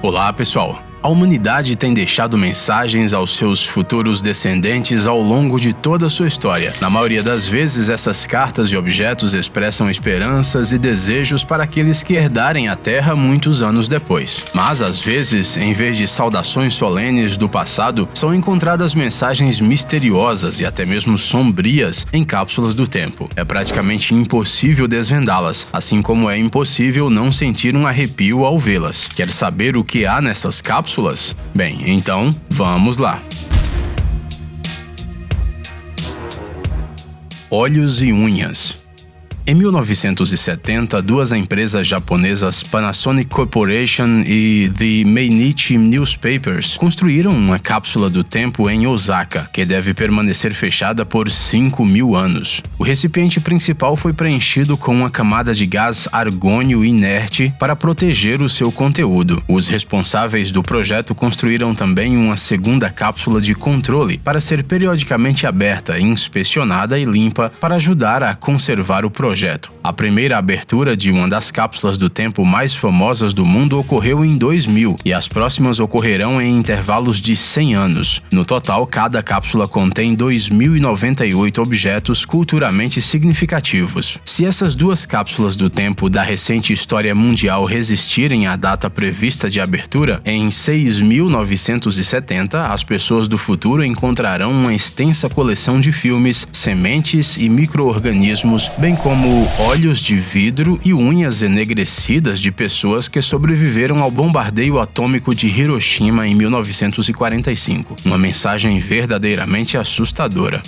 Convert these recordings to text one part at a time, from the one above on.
Olá, pessoal! A humanidade tem deixado mensagens aos seus futuros descendentes ao longo de toda a sua história. Na maioria das vezes, essas cartas e objetos expressam esperanças e desejos para aqueles que herdarem a Terra muitos anos depois. Mas, às vezes, em vez de saudações solenes do passado, são encontradas mensagens misteriosas e até mesmo sombrias em cápsulas do tempo. É praticamente impossível desvendá-las, assim como é impossível não sentir um arrepio ao vê-las. Quer saber o que há nessas cápsulas? Bem, então, vamos lá. Olhos e unhas. Em 1970, duas empresas japonesas, Panasonic Corporation e The Mainichi Newspapers, construíram uma cápsula do tempo em Osaka, que deve permanecer fechada por 5.000 anos. O recipiente principal foi preenchido com uma camada de gás argônio inerte para proteger o seu conteúdo. Os responsáveis do projeto construíram também uma segunda cápsula de controle para ser periodicamente aberta, inspecionada e limpa para ajudar a conservar o projeto. A primeira abertura de uma das cápsulas do tempo mais famosas do mundo ocorreu em 2000 e as próximas ocorrerão em intervalos de 100 anos. No total, cada cápsula contém 2.098 objetos culturalmente significativos. Se essas duas cápsulas do tempo da recente história mundial resistirem à data prevista de abertura, em 6.970, as pessoas do futuro encontrarão uma extensa coleção de filmes, sementes e micro-organismos, bem como olhos de vidro e unhas enegrecidas de pessoas que sobreviveram ao bombardeio atômico de Hiroshima em 1945. Uma mensagem verdadeiramente assustadora.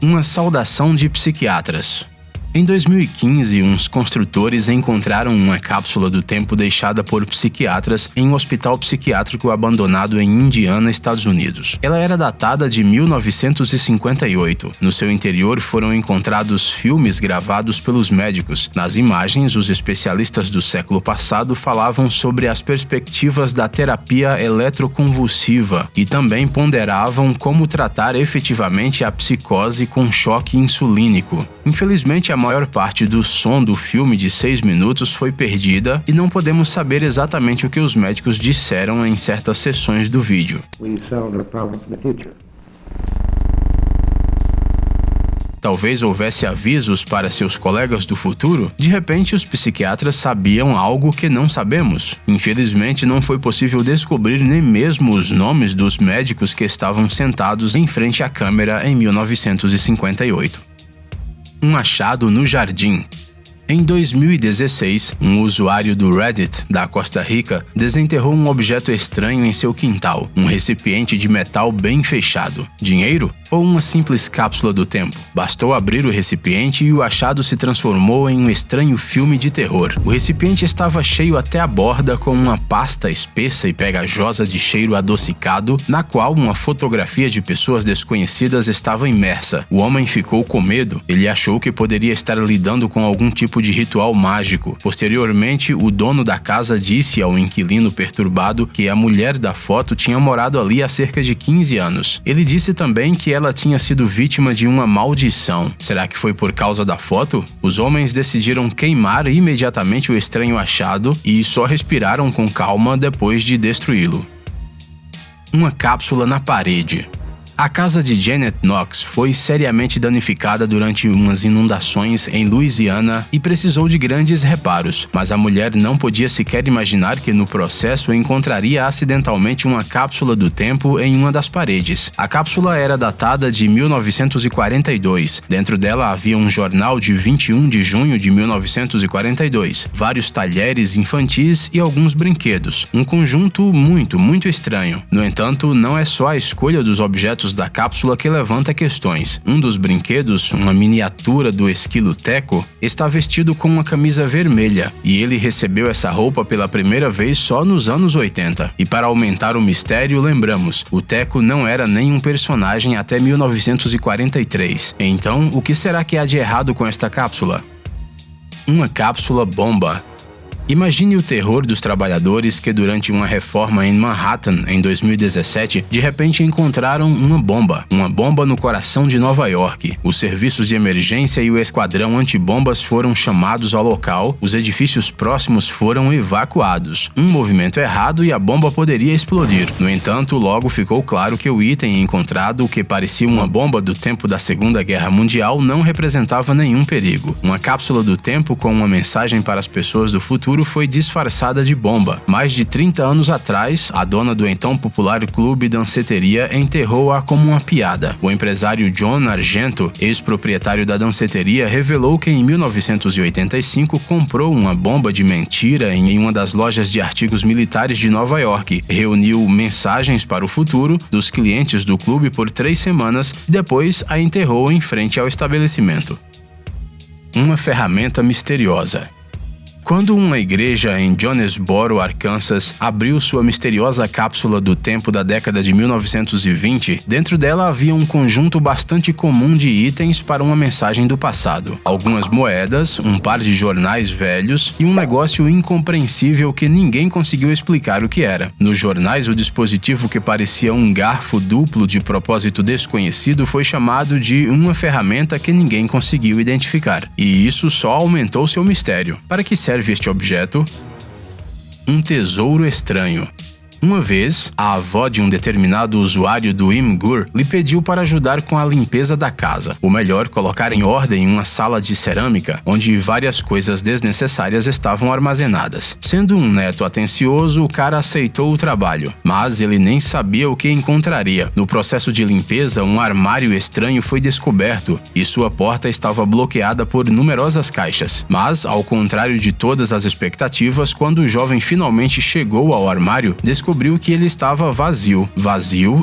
Uma saudação de psiquiatras. Em 2015, uns construtores encontraram uma cápsula do tempo deixada por psiquiatras em um hospital psiquiátrico abandonado em Indiana, Estados Unidos. Ela era datada de 1958. No seu interior foram encontrados filmes gravados pelos médicos. Nas imagens, os especialistas do século passado falavam sobre as perspectivas da terapia eletroconvulsiva e também ponderavam como tratar efetivamente a psicose com choque insulínico. Infelizmente, a maior parte do som do filme de 6 minutos foi perdida e não podemos saber exatamente o que os médicos disseram em certas sessões do vídeo. Talvez houvesse avisos para seus colegas do futuro? De repente, os psiquiatras sabiam algo que não sabemos. Infelizmente, não foi possível descobrir nem mesmo os nomes dos médicos que estavam sentados em frente à câmera em 1958. Um achado no jardim. Em 2016, um usuário do Reddit da Costa Rica desenterrou um objeto estranho em seu quintal, um recipiente de metal bem fechado. Dinheiro? Ou uma simples cápsula do tempo? Bastou abrir o recipiente e o achado se transformou em um estranho filme de terror. O recipiente estava cheio até a borda com uma pasta espessa e pegajosa de cheiro adocicado, na qual uma fotografia de pessoas desconhecidas estava imersa. O homem ficou com medo. Ele achou que poderia estar lidando com algum tipo de ritual mágico. Posteriormente, o dono da casa disse ao inquilino perturbado que a mulher da foto tinha morado ali há cerca de 15 anos. Ele disse também que ela tinha sido vítima de uma maldição. Será que foi por causa da foto? Os homens decidiram queimar imediatamente o estranho achado e só respiraram com calma depois de destruí-lo. Uma cápsula na parede. A casa de Janet Knox foi seriamente danificada durante umas inundações em Louisiana e precisou de grandes reparos, mas a mulher não podia sequer imaginar que no processo encontraria acidentalmente uma cápsula do tempo em uma das paredes. A cápsula era datada de 1942. Dentro dela havia um jornal de 21 de junho de 1942, vários talheres infantis e alguns brinquedos. Um conjunto muito estranho. No entanto, não é só a escolha dos objetos da cápsula que levanta questões. Um dos brinquedos, uma miniatura do esquilo Teco, está vestido com uma camisa vermelha e ele recebeu essa roupa pela primeira vez só nos anos 80. E para aumentar o mistério, lembramos, o Teco não era nenhum personagem até 1943. Então, o que será que há de errado com esta cápsula? Uma cápsula bomba. Imagine o terror dos trabalhadores que durante uma reforma em Manhattan em 2017, de repente encontraram uma bomba no coração de Nova York. Os serviços de emergência e o esquadrão antibombas foram chamados ao local, os edifícios próximos foram evacuados. Um movimento errado e a bomba poderia explodir. No entanto, logo ficou claro que o item encontrado, que parecia uma bomba do tempo da Segunda Guerra Mundial, não representava nenhum perigo. Uma cápsula do tempo com uma mensagem para as pessoas do futuro foi disfarçada de bomba. Mais de 30 anos atrás, a dona do então popular clube danceteria enterrou-a como uma piada. O empresário John Argento, ex-proprietário da danceteria, revelou que em 1985 comprou uma bomba de mentira em uma das lojas de artigos militares de Nova York, reuniu mensagens para o futuro dos clientes do clube por 3 semanas e depois a enterrou em frente ao estabelecimento. Uma ferramenta misteriosa. Quando uma igreja em Jonesboro, Arkansas, abriu sua misteriosa cápsula do tempo da década de 1920, dentro dela havia um conjunto bastante comum de itens para uma mensagem do passado. Algumas moedas, um par de jornais velhos e um negócio incompreensível que ninguém conseguiu explicar o que era. Nos jornais, o dispositivo que parecia um garfo duplo de propósito desconhecido foi chamado de uma ferramenta que ninguém conseguiu identificar. E isso só aumentou seu mistério. Para que serve este objeto? Um tesouro estranho. Uma vez, a avó de um determinado usuário do Imgur lhe pediu para ajudar com a limpeza da casa, ou melhor, colocar em ordem uma sala de cerâmica, onde várias coisas desnecessárias estavam armazenadas. Sendo um neto atencioso, o cara aceitou o trabalho, mas ele nem sabia o que encontraria. No processo de limpeza, um armário estranho foi descoberto e sua porta estava bloqueada por numerosas caixas. Mas, ao contrário de todas as expectativas, quando o jovem finalmente chegou ao armário, descobriu que ele estava vazio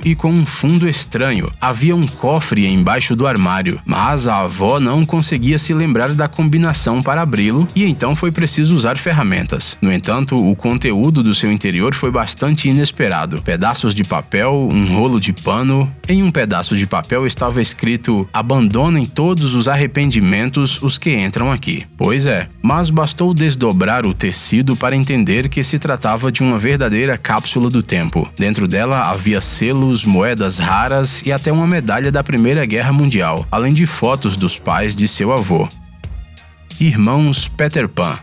e com um fundo estranho. Havia um cofre embaixo do armário, mas a avó não conseguia se lembrar da combinação para abri-lo e então foi preciso usar ferramentas. No entanto, o conteúdo do seu interior foi bastante inesperado. Pedaços de papel, um rolo de pano. Em um pedaço de papel estava escrito: "Abandonem todos os arrependimentos os que entram aqui". Pois é, mas bastou desdobrar o tecido para entender que se tratava de uma verdadeira cápsula do tempo. Dentro dela havia selos, moedas raras e até uma medalha da Primeira Guerra Mundial, além de fotos dos pais de seu avô. Irmãos Peter Pan.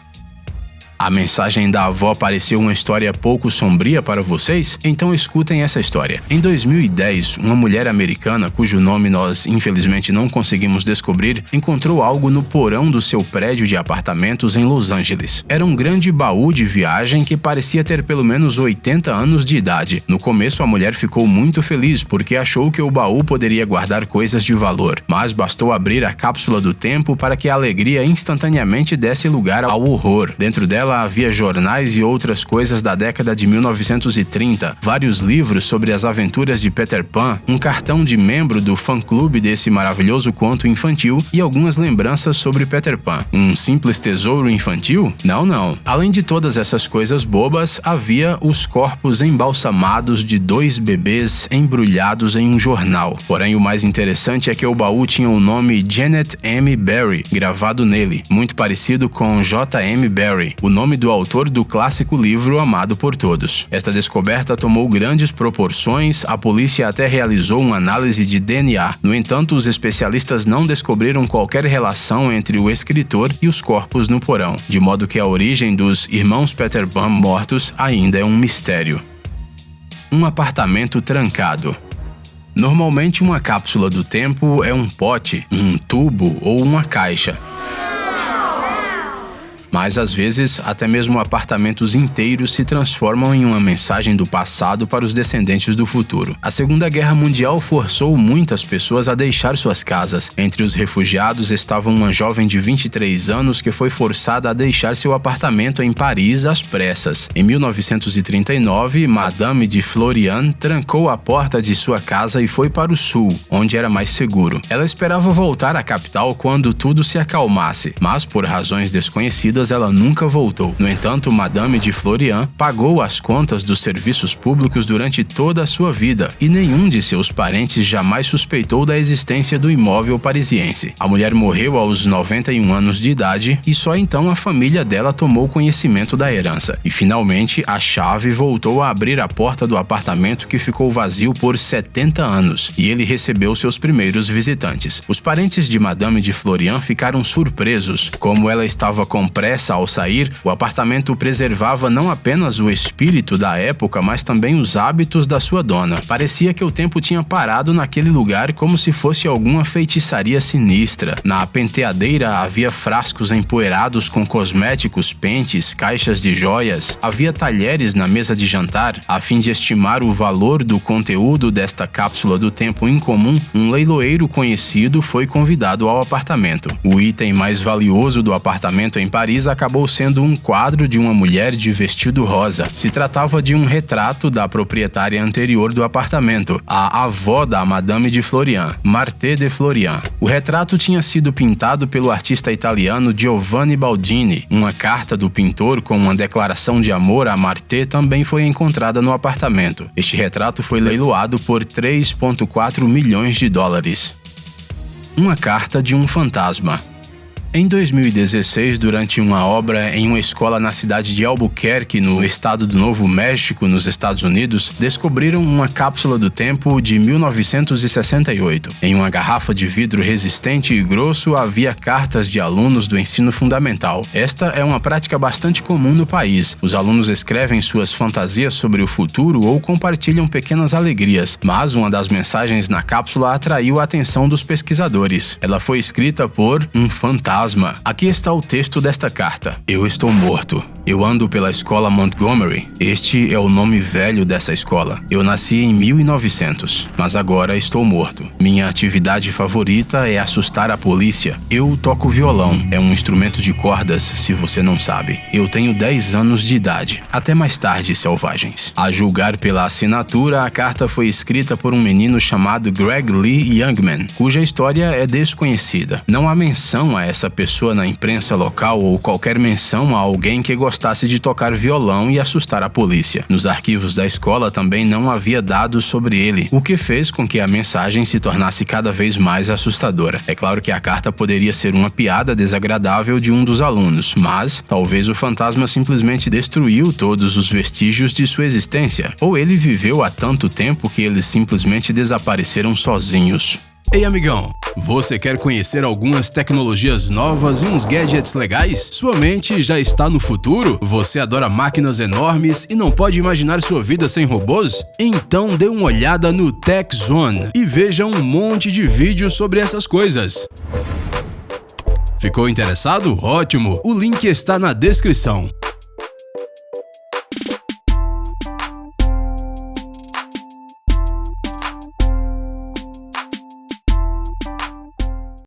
A mensagem da avó pareceu uma história pouco sombria para vocês? Então escutem essa história. Em 2010, uma mulher americana, cujo nome nós infelizmente não conseguimos descobrir, encontrou algo no porão do seu prédio de apartamentos em Los Angeles. Era um grande baú de viagem que parecia ter pelo menos 80 anos de idade. No começo, a mulher ficou muito feliz porque achou que o baú poderia guardar coisas de valor, mas bastou abrir a cápsula do tempo para que a alegria instantaneamente desse lugar ao horror. Dentro dela havia jornais e outras coisas da década de 1930, vários livros sobre as aventuras de Peter Pan, um cartão de membro do fã-clube desse maravilhoso conto infantil e algumas lembranças sobre Peter Pan. Um simples tesouro infantil? Não. Além de todas essas coisas bobas, havia os corpos embalsamados de 2 bebês embrulhados em um jornal. Porém, o mais interessante é que o baú tinha o nome Janet M. Barrie gravado nele, muito parecido com J. M. Barrie, o nome do autor do clássico livro amado por todos. Esta descoberta tomou grandes proporções, a polícia até realizou uma análise de DNA. No entanto, os especialistas não descobriram qualquer relação entre o escritor e os corpos no porão, de modo que a origem dos irmãos Peter Pan mortos ainda é um mistério. Um apartamento trancado. Normalmente, uma cápsula do tempo é um pote, um tubo ou uma caixa. Mas às vezes, até mesmo apartamentos inteiros se transformam em uma mensagem do passado para os descendentes do futuro. A Segunda Guerra Mundial forçou muitas pessoas a deixar suas casas. Entre os refugiados estava uma jovem de 23 anos que foi forçada a deixar seu apartamento em Paris às pressas. Em 1939, Madame de Florian trancou a porta de sua casa e foi para o sul, onde era mais seguro. Ela esperava voltar à capital quando tudo se acalmasse, mas por razões desconhecidas conhecidas, ela nunca voltou. No entanto, Madame de Florian pagou as contas dos serviços públicos durante toda a sua vida e nenhum de seus parentes jamais suspeitou da existência do imóvel parisiense. A mulher morreu aos 91 anos de idade e só então a família dela tomou conhecimento da herança. E finalmente a chave voltou a abrir a porta do apartamento que ficou vazio por 70 anos e ele recebeu seus primeiros visitantes. Os parentes de Madame de Florian ficaram surpresos. Como ela estava com pressa ao sair, o apartamento preservava não apenas o espírito da época, mas também os hábitos da sua dona. Parecia que o tempo tinha parado naquele lugar como se fosse alguma feitiçaria sinistra. Na penteadeira havia frascos empoeirados com cosméticos, pentes, caixas de joias. Havia talheres na mesa de jantar. A fim de estimar o valor do conteúdo desta cápsula do tempo incomum, um leiloeiro conhecido foi convidado ao apartamento. O item mais valioso do apartamento em Paris acabou sendo um quadro de uma mulher de vestido rosa. Se tratava de um retrato da proprietária anterior do apartamento, a avó da Madame de Florian, Marthe de Florian. O retrato tinha sido pintado pelo artista italiano Giovanni Baldini. Uma carta do pintor com uma declaração de amor a Marthe também foi encontrada no apartamento. Este retrato foi leiloado por 3,4 milhões de dólares. Uma carta de um fantasma. Em 2016, durante uma obra em uma escola na cidade de Albuquerque, no estado do Novo México, nos Estados Unidos, descobriram uma cápsula do tempo de 1968. Em uma garrafa de vidro resistente e grosso havia cartas de alunos do ensino fundamental. Esta é uma prática bastante comum no país. Os alunos escrevem suas fantasias sobre o futuro ou compartilham pequenas alegrias, mas uma das mensagens na cápsula atraiu a atenção dos pesquisadores. Ela foi escrita por um fantasma. Aqui está o texto desta carta. Eu estou morto. Eu ando pela escola Montgomery. Este é o nome velho dessa escola. Eu nasci em 1900, mas agora estou morto. Minha atividade favorita é assustar a polícia. Eu toco violão. É um instrumento de cordas, se você não sabe. Eu tenho 10 anos de idade. Até mais tarde, selvagens. A julgar pela assinatura, a carta foi escrita por um menino chamado Greg Lee Youngman, cuja história é desconhecida. Não há menção a essa pessoa na imprensa local ou qualquer menção a alguém que gostasse de tocar violão e assustar a polícia. Nos arquivos da escola também não havia dados sobre ele, o que fez com que a mensagem se tornasse cada vez mais assustadora. É claro que a carta poderia ser uma piada desagradável de um dos alunos, mas talvez o fantasma simplesmente destruiu todos os vestígios de sua existência, ou ele viveu há tanto tempo que eles simplesmente desapareceram sozinhos. Ei, amigão! Você quer conhecer algumas tecnologias novas e uns gadgets legais? Sua mente já está no futuro? Você adora máquinas enormes e não pode imaginar sua vida sem robôs? Então dê uma olhada no Tech Zone e veja um monte de vídeos sobre essas coisas. Ficou interessado? Ótimo! O link está na descrição.